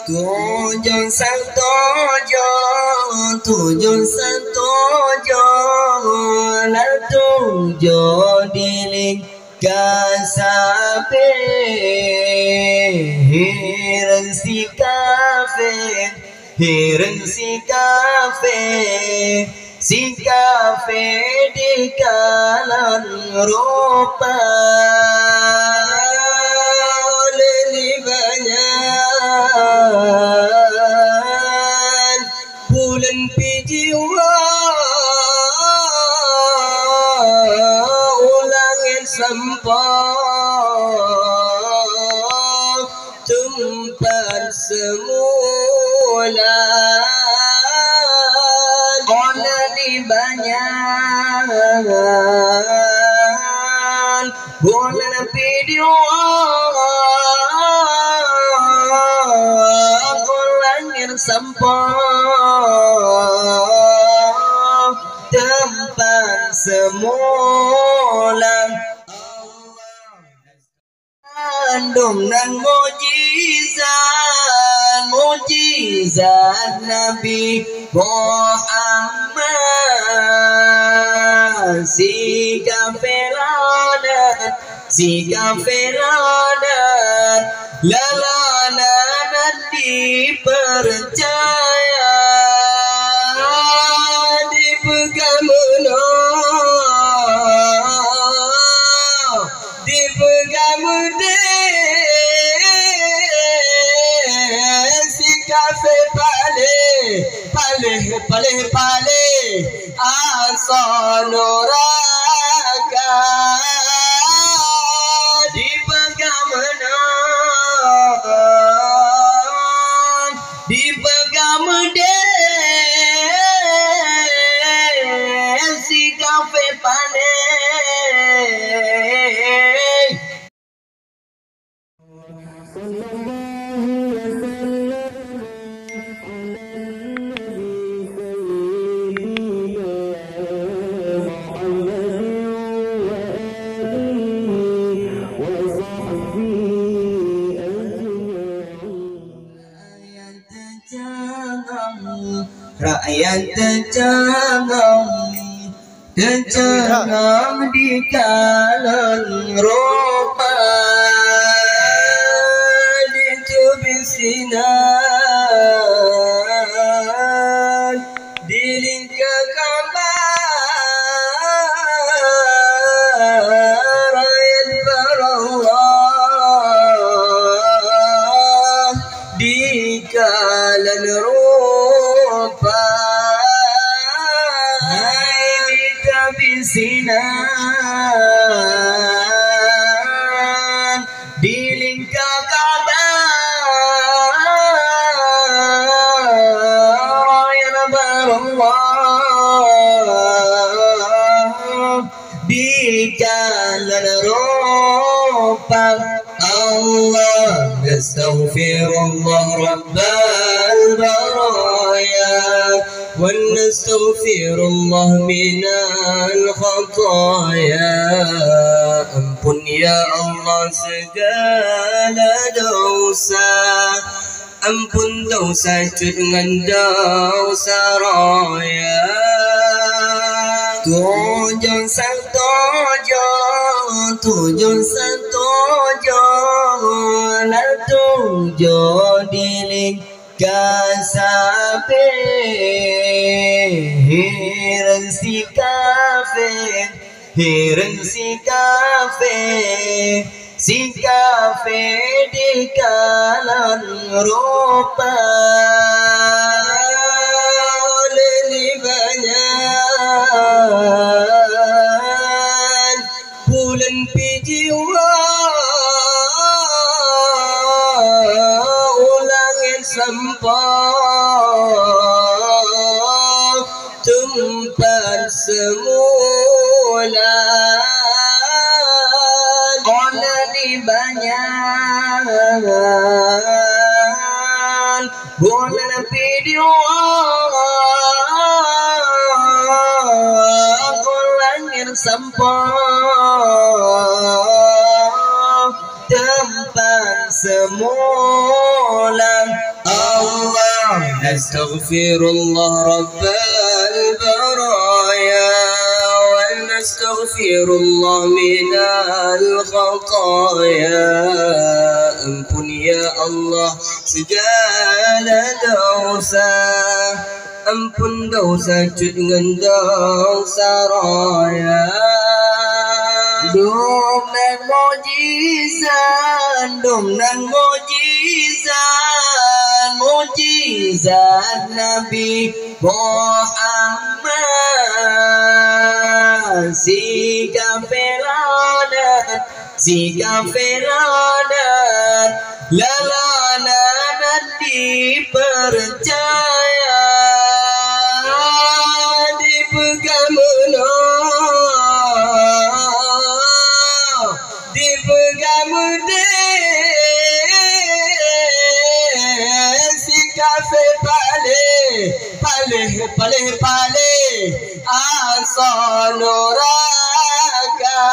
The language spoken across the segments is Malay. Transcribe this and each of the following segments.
Tujuh santojo la tujuh diling kasabe hiren si kafe di kalan rupa leli banyak bulan pijiwa ulangin sampah tempat semula oleh banyak bulan pijiwa ulangin sampah tempat semula andum dan mujizat Nabi Muhammad si kafeladan lalanan dipercaya dipegang si kafe pale asonoraka dipegang si kafe pale rakyat tercengang di kalan rupa ditubisinan di lingkar kabar rakyat berallah di kalan rupa ditubisinan di lingkar kabar rakyat berallah di kalan rupa Allah astaghfirullah rabbal baraya wa nastaghfirullah minal khataya ampun ya Allah segala dosa ampun dosa dengan dosa raya tujuh santojo la tujuh diling kasabe hiren si kafe di kalan rupa leli banyak bulan pijiwa ulangin sampah tempat semula oleh banyak bulan pijiwa ulangin sampah tempat semula نستغفر الله رب البرايا ونستغفر الله من الخطايا. Ampun ya Allah segala dosa, ampun dosa cut dengan dosa raya. Dom dan mujizat, dom dan mujizat, mujizat Nabi Muhammad. Si kafiranan lalanan dipercaya, dipegang menang, dipegang menang. Si kafir paleh asal neraka,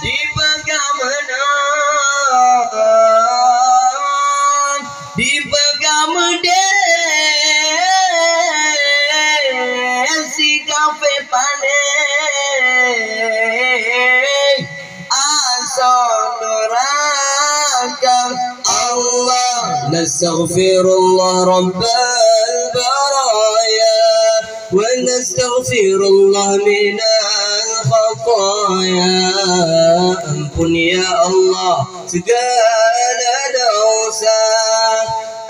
dipegang menang, dipegang menang. Si kafir paleh asal neraka. Allah nastaghfirullah rabbal baraya wa nastaghfirullah minal khataya. Ampun ya Allah segala dosa,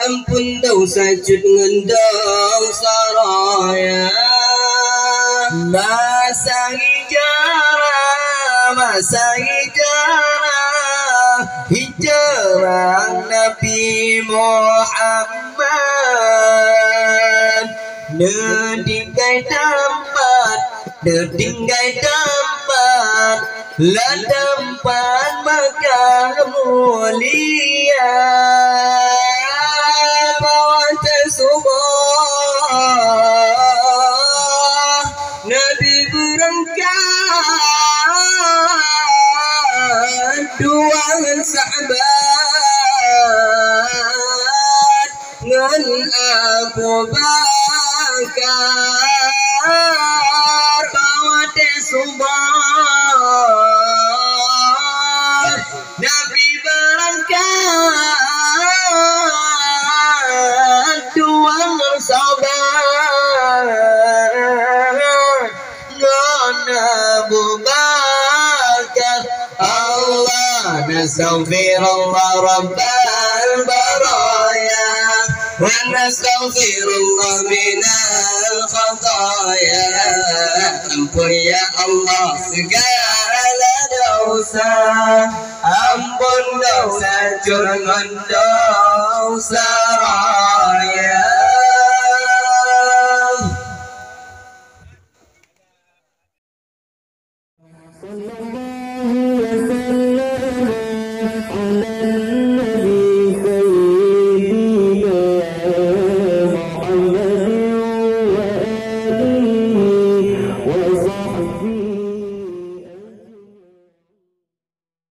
ampun dosa cut dengan dosa raya. Masa hijrah Nabi Muhammad, Nedinggai tempat lah tempat Makkah mulia. Bawa tersubuh Nabi berangkat dua sahabat dengan Abu Bakar. Bawa tersubuh Nabi berangkat dua sahabat dengan Abu Bakar. Allah nastaghfirullah rabbal baraya wa nastaghfirullah minal khataya. Ampun ya Allah segala dosa, ampun dosa jangan dosa raya.